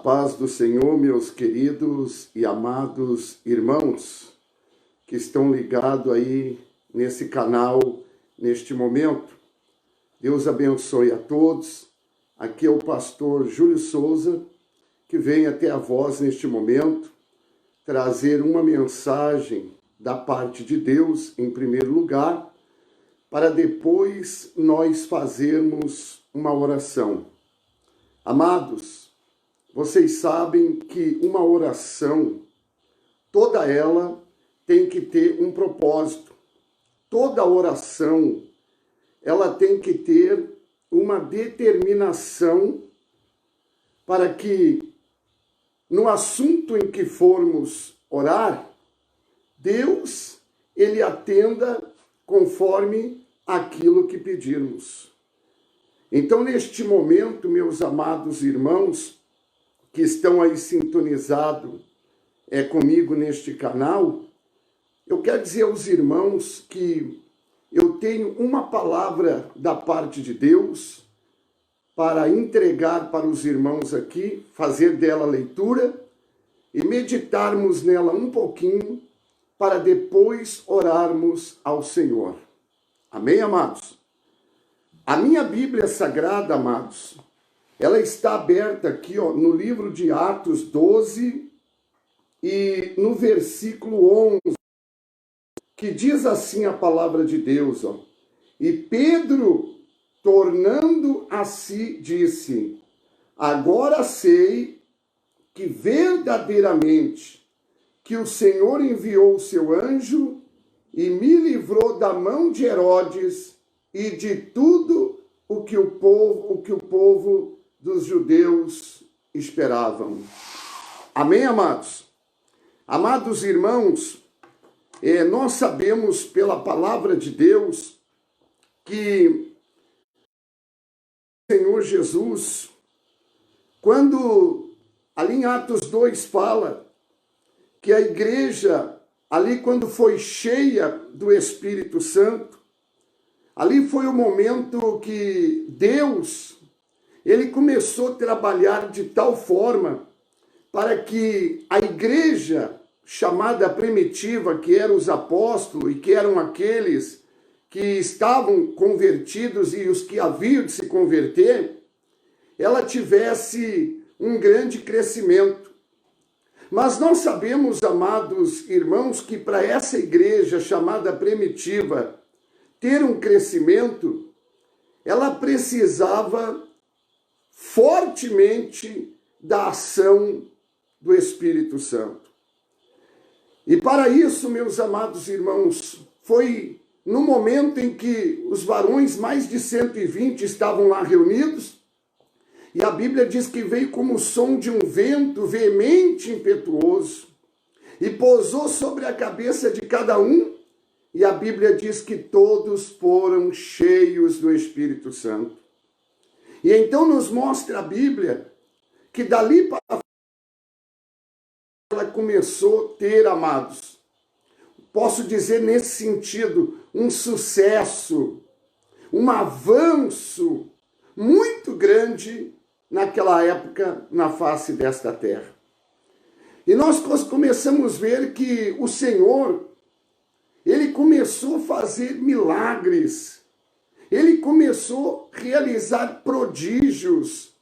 paz do Senhor, meus queridos e amados irmãos que estão ligados aí nesse canal, neste momento. Deus abençoe a todos. Aqui é o pastor Júlio Souza, que vem até a voz neste momento trazer uma mensagem da parte de Deus, em primeiro lugar, para depois nós fazermos uma oração. Amados, vocês sabem que uma oração, toda ela tem que ter um propósito. Toda oração, ela tem que ter uma determinação para que, no assunto em que formos orar, Deus, ele atenda conforme aquilo que pedirmos. Então, neste momento, meus amados irmãos, que estão aí sintonizados comigo neste canal, eu quero dizer aos irmãos que eu tenho uma palavra da parte de Deus para entregar para os irmãos aqui, fazer dela leitura e meditarmos nela um pouquinho para depois orarmos ao Senhor. Amém, amados? A minha Bíblia Sagrada, amados, ela está aberta aqui, no livro de Atos 12 e no versículo 11, que diz assim a palavra de Deus, E Pedro, tornando a si, disse, agora sei que verdadeiramente que o Senhor enviou o seu anjo e me livrou da mão de Herodes e de tudo o que o povo dos judeus esperavam. Amém, amados? Amados irmãos, nós sabemos pela palavra de Deus que o Senhor Jesus, quando ali em Atos 2 fala que a igreja, ali quando foi cheia do Espírito Santo, ali foi o momento que Deus, ele começou a trabalhar de tal forma para que a igreja chamada primitiva, que eram os apóstolos e que eram aqueles que estavam convertidos e os que haviam de se converter, ela tivesse um grande crescimento. Mas nós sabemos, amados irmãos, que para essa igreja chamada primitiva ter um crescimento, ela precisava fortemente da ação do Espírito Santo. E para isso, meus amados irmãos, foi no momento em que os varões, mais de 120, estavam lá reunidos, e a Bíblia diz que veio como o som de um vento veemente e impetuoso, e pousou sobre a cabeça de cada um, e a Bíblia diz que todos foram cheios do Espírito Santo. E então nos mostra a Bíblia que dali para frente ela começou a ter, amados, posso dizer nesse sentido, um sucesso, um avanço muito grande naquela época na face desta terra. E nós começamos a ver que o Senhor, ele começou a fazer milagres, ele começou a realizar prodígios,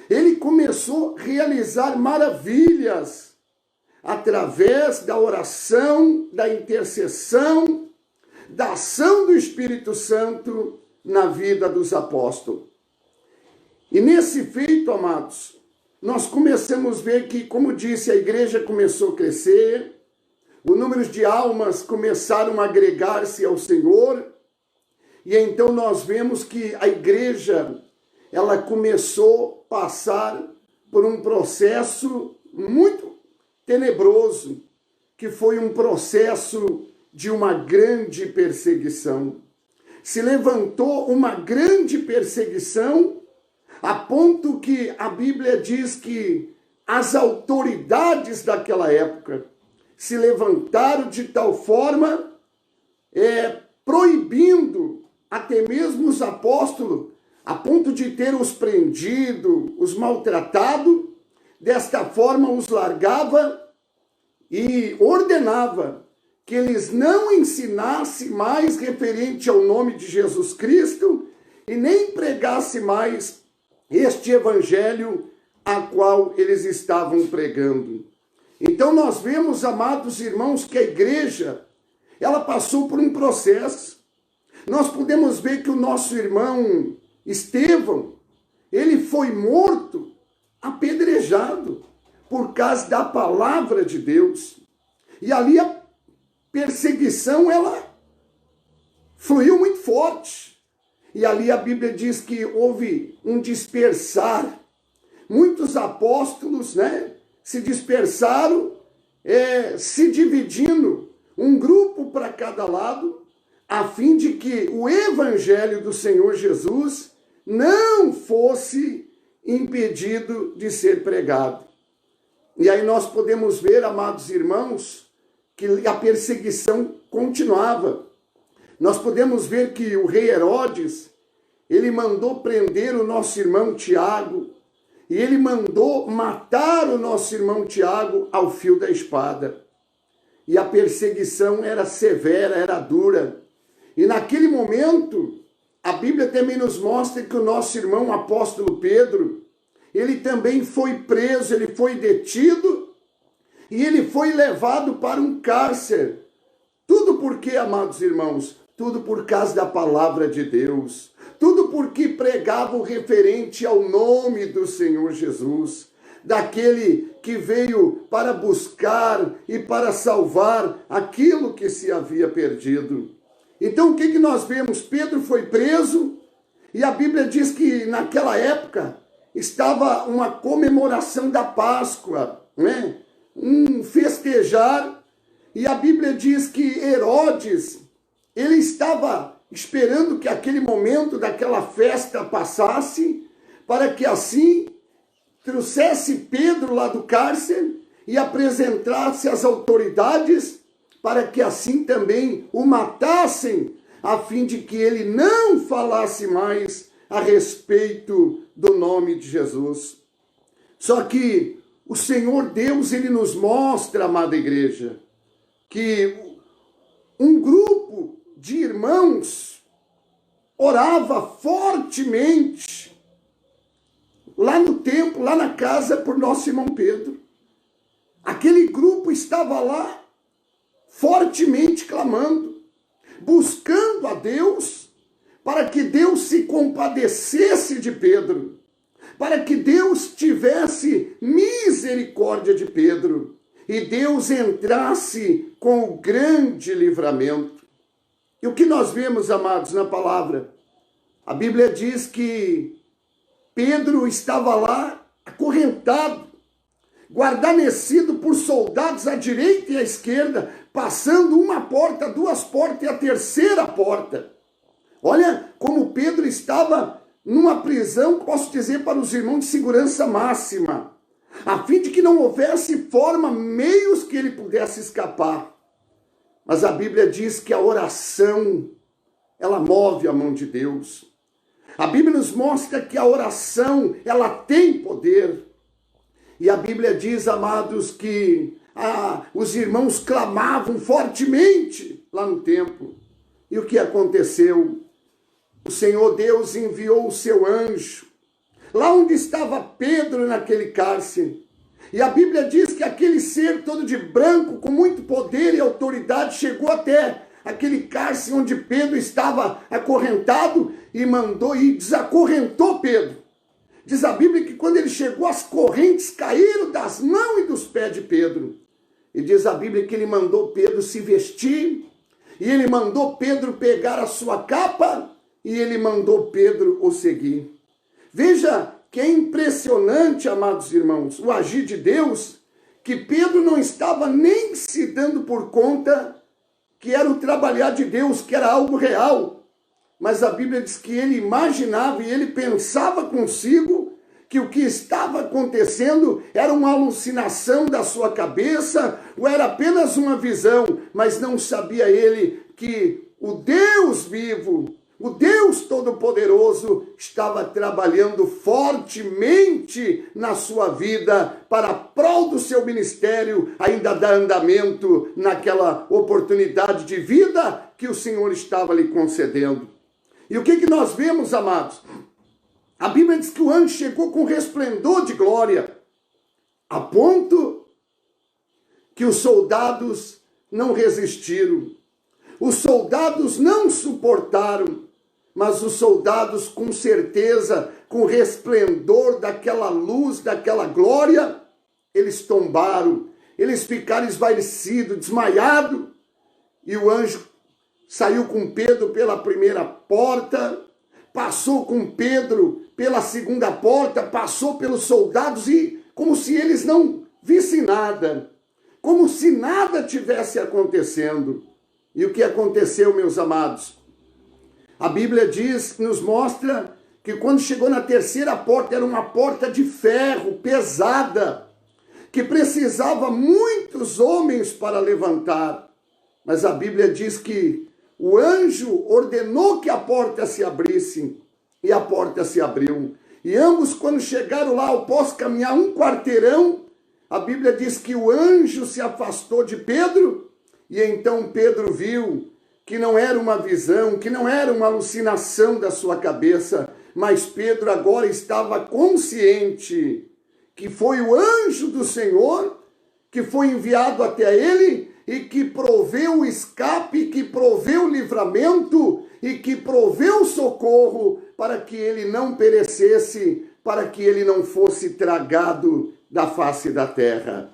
ele começou a realizar maravilhas através da oração, da intercessão, da ação do Espírito Santo na vida dos apóstolos. E nesse feito, amados, nós começamos a ver que, como disse, a igreja começou a crescer, o número de almas começaram a agregar-se ao Senhor, e então nós vemos que a igreja, ela começou a passar por um processo muito tenebroso, que foi um processo de uma grande perseguição. Se levantou uma grande perseguição, a ponto que a Bíblia diz que as autoridades daquela época se levantaram de tal forma, proibindo até mesmo os apóstolos, a ponto de ter os prendido, os maltratado, desta forma os largava e ordenava que eles não ensinassem mais referente ao nome de Jesus Cristo e nem pregasse mais este evangelho a qual eles estavam pregando. Então nós vemos, amados irmãos, que a igreja, ela passou por um processo. Nós podemos ver que o nosso irmão Estevão, ele foi morto, apedrejado, por causa da palavra de Deus. E ali a perseguição, ela fluiu muito forte. E ali a Bíblia diz que houve um dispersar. Muitos apóstolos, se dispersaram, se dividindo, um grupo para cada lado, a fim de que o evangelho do Senhor Jesus não fosse impedido de ser pregado. E aí nós podemos ver, amados irmãos, que a perseguição continuava. Nós podemos ver que o rei Herodes, ele mandou prender o nosso irmão Tiago, e ele mandou matar o nosso irmão Tiago ao fio da espada. E a perseguição era severa, era dura. E naquele momento, a Bíblia também nos mostra que o nosso irmão apóstolo Pedro, ele também foi preso, ele foi detido e ele foi levado para um cárcere. Tudo por quê, amados irmãos? Tudo por causa da palavra de Deus. Tudo porque pregava o referente ao nome do Senhor Jesus, daquele que veio para buscar e para salvar aquilo que se havia perdido. Então o que nós vemos? Pedro foi preso e a Bíblia diz que naquela época estava uma comemoração da Páscoa, um festejar, e a Bíblia diz que Herodes, ele estava esperando que aquele momento daquela festa passasse, para que assim trouxesse Pedro lá do cárcere e apresentasse às autoridades, para que assim também o matassem, a fim de que ele não falasse mais a respeito do nome de Jesus. Só que o Senhor Deus, ele nos mostra, amada igreja, que um grupo de irmãos orava fortemente lá no templo, lá na casa, por nosso irmão Pedro. Aquele grupo estava lá fortemente clamando, buscando a Deus, para que Deus se compadecesse de Pedro, para que Deus tivesse misericórdia de Pedro, e Deus entrasse com o grande livramento. E o que nós vemos, amados, na palavra? A Bíblia diz que Pedro estava lá acorrentado, guardanecido por soldados à direita e à esquerda, passando uma porta, duas portas e a terceira porta. Olha como Pedro estava numa prisão, posso dizer para os irmãos, de segurança máxima, a fim de que não houvesse forma, meios que ele pudesse escapar. Mas a Bíblia diz que a oração, ela move a mão de Deus. A Bíblia nos mostra que a oração, ela tem poder. E a Bíblia diz, amados, que os irmãos clamavam fortemente lá no templo. E o que aconteceu? O Senhor Deus enviou o seu anjo, lá onde estava Pedro naquele cárcere. E a Bíblia diz que aquele ser todo de branco, com muito poder e autoridade, chegou até aquele cárcere onde Pedro estava acorrentado e mandou e desacorrentou Pedro. Diz a Bíblia que quando ele chegou, as correntes caíram das mãos e dos pés de Pedro. E diz a Bíblia que ele mandou Pedro se vestir, e ele mandou Pedro pegar a sua capa, e ele mandou Pedro o seguir. Veja que é impressionante, amados irmãos, o agir de Deus, que Pedro não estava nem se dando por conta que era o trabalhar de Deus, que era algo real. Mas a Bíblia diz que ele imaginava e ele pensava consigo que o que estava acontecendo era uma alucinação da sua cabeça ou era apenas uma visão, mas não sabia ele que o Deus vivo, o Deus Todo-Poderoso estava trabalhando fortemente na sua vida para prol do seu ministério, ainda dar andamento naquela oportunidade de vida que o Senhor estava lhe concedendo. E o que nós vemos, amados? A Bíblia diz que o anjo chegou com resplendor de glória, a ponto que os soldados não resistiram. Os soldados não suportaram, mas os soldados, com certeza, com o resplendor daquela luz, daquela glória, eles tombaram, eles ficaram esvaecidos, desmaiados, e o anjo saiu com Pedro pela primeira porta, passou com Pedro pela segunda porta, passou pelos soldados, e como se eles não vissem nada, como se nada tivesse acontecendo. E o que aconteceu, meus amados? A Bíblia diz, nos mostra que quando chegou na terceira porta, era uma porta de ferro, pesada, que precisava muitos homens para levantar. Mas a Bíblia diz que o anjo ordenou que a porta se abrisse, e a porta se abriu. E ambos, quando chegaram lá, após caminhar um quarteirão, a Bíblia diz que o anjo se afastou de Pedro, e então Pedro viu que não era uma visão, que não era uma alucinação da sua cabeça, mas Pedro agora estava consciente que foi o anjo do Senhor que foi enviado até ele e que proveu o escape, que proveu o livramento e que proveu o socorro para que ele não perecesse, para que ele não fosse tragado da face da terra.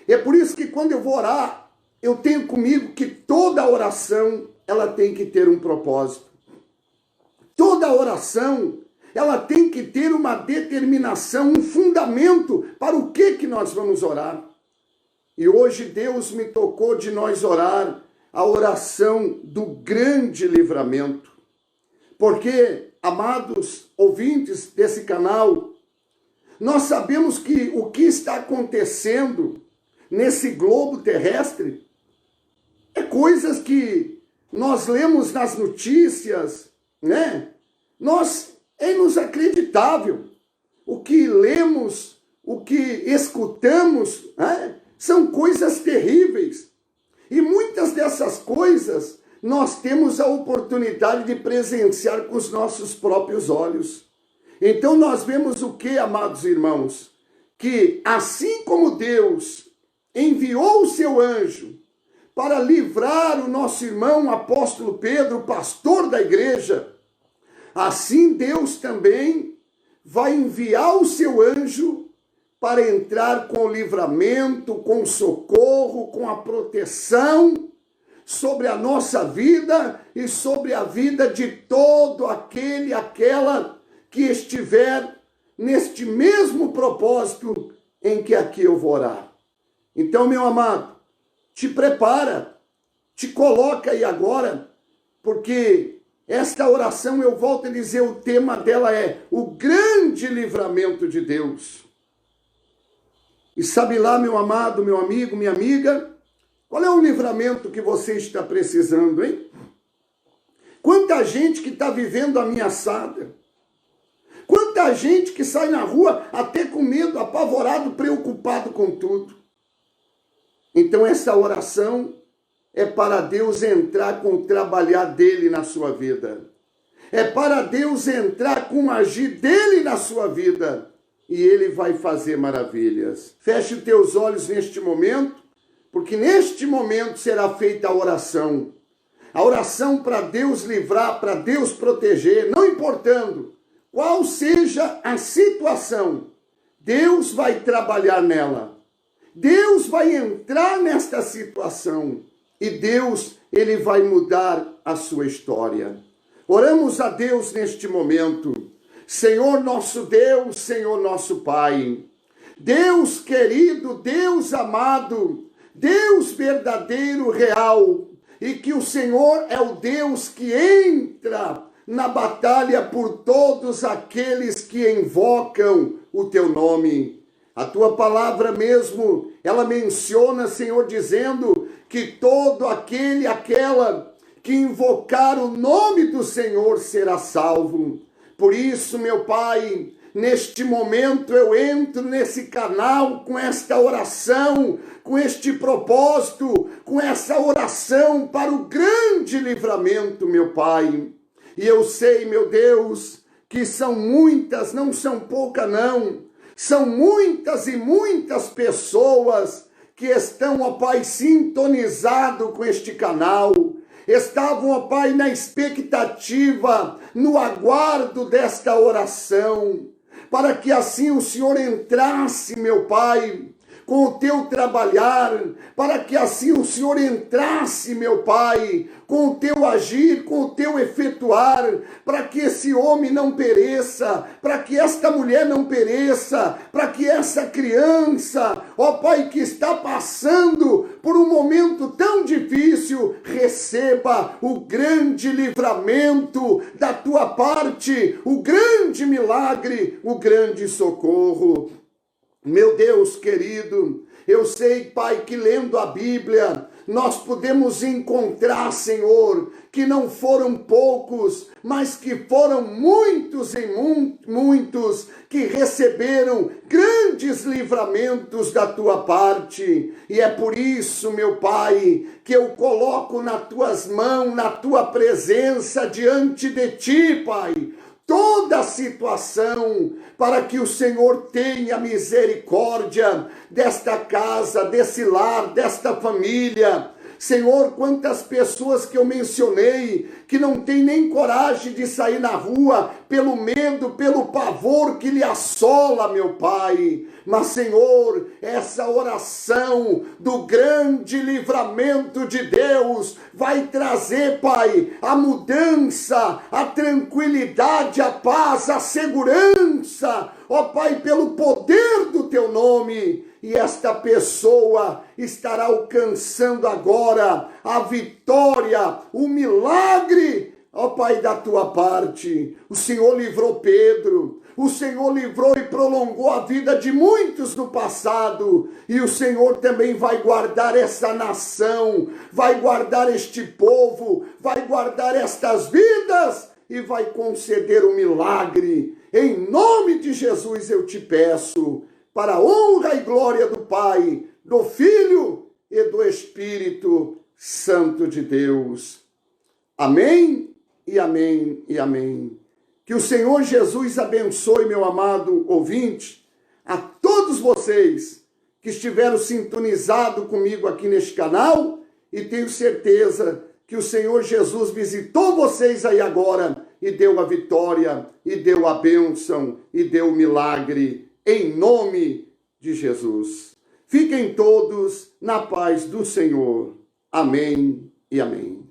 E é por isso que quando eu vou orar, eu tenho comigo que toda oração, ela tem que ter um propósito. Toda oração, ela tem que ter uma determinação, um fundamento para o que nós vamos orar. E hoje Deus me tocou de nós orar a oração do grande livramento. Porque, amados ouvintes desse canal, nós sabemos que o que está acontecendo nesse globo terrestre é coisas que nós lemos nas notícias, né? É inacreditável. O que lemos, o que escutamos, né? São coisas terríveis. E muitas dessas coisas nós temos a oportunidade de presenciar com os nossos próprios olhos. Então nós vemos o que, amados irmãos? Que assim como Deus enviou o seu anjo para livrar o nosso irmão apóstolo Pedro, pastor da igreja, assim Deus também vai enviar o seu anjo para entrar com o livramento, com o socorro, com a proteção sobre a nossa vida e sobre a vida de todo aquele, aquela que estiver neste mesmo propósito em que aqui eu vou orar. Então, meu amado, te prepara, te coloca aí agora, porque esta oração, eu volto a dizer, o tema dela é o grande livramento de Deus. E sabe lá, meu amado, meu amigo, minha amiga, qual é o livramento que você está precisando, hein? Quanta gente que está vivendo ameaçada. Quanta gente que sai na rua até com medo, apavorado, preocupado com tudo. Então essa oração é para Deus entrar com o trabalhar dele na sua vida. É para Deus entrar com o agir dele na sua vida. E ele vai fazer maravilhas. Feche os teus olhos neste momento, porque neste momento será feita a oração. A oração para Deus livrar, para Deus proteger, não importando qual seja a situação, Deus vai trabalhar nela. Deus vai entrar nesta situação e Deus, ele vai mudar a sua história. Oramos a Deus neste momento. Senhor nosso Deus, Senhor nosso Pai, Deus querido, Deus amado, Deus verdadeiro, real, e que o Senhor é o Deus que entra na batalha por todos aqueles que invocam o teu nome. A tua palavra mesmo, ela menciona, Senhor, dizendo que todo aquele, aquela que invocar o nome do Senhor será salvo. Por isso, meu Pai, neste momento eu entro nesse canal com esta oração, com este propósito, com essa oração para o grande livramento, meu Pai. E eu sei, meu Deus, que são muitas, não são poucas não, são muitas e muitas pessoas que estão, ó Pai, sintonizado com este canal. Estavam, ó Pai, na expectativa, no aguardo desta oração, para que assim o Senhor entrasse, meu Pai, com o teu trabalhar, para que assim o Senhor entrasse, meu Pai, com o teu agir, com o teu efetuar, para que esse homem não pereça, para que esta mulher não pereça, para que essa criança, ó Pai, que está passando por um momento tão difícil, receba o grande livramento da tua parte, o grande milagre, o grande socorro. Meu Deus querido, eu sei, Pai, que lendo a Bíblia, nós podemos encontrar, Senhor, que não foram poucos, mas que foram muitos e muitos que receberam grandes livramentos da tua parte. E é por isso, meu Pai, que eu coloco nas tuas mãos, na tua presença diante de ti, Pai, toda a situação, para que o Senhor tenha misericórdia desta casa, desse lar, desta família. Senhor, quantas pessoas que eu mencionei, que não tem nem coragem de sair na rua, pelo medo, pelo pavor que lhe assola, meu Pai. Mas, Senhor, essa oração do grande livramento de Deus vai trazer, Pai, a mudança, a tranquilidade, a paz, a segurança, ó Pai, pelo poder do teu nome. E esta pessoa estará alcançando agora a vitória, o milagre, ó Pai, da tua parte. O Senhor livrou Pedro, o Senhor livrou e prolongou a vida de muitos no passado. E o Senhor também vai guardar essa nação, vai guardar este povo, vai guardar estas vidas e vai conceder o milagre. Em nome de Jesus eu te peço, para a honra e glória do Pai, do Filho e do Espírito Santo de Deus. Amém e amém e amém. Que o Senhor Jesus abençoe, meu amado ouvinte, a todos vocês que estiveram sintonizados comigo aqui neste canal, e tenho certeza que o Senhor Jesus visitou vocês aí agora e deu a vitória, e deu a bênção, e deu o milagre, em nome de Jesus. Fiquem todos na paz do Senhor. Amém e amém.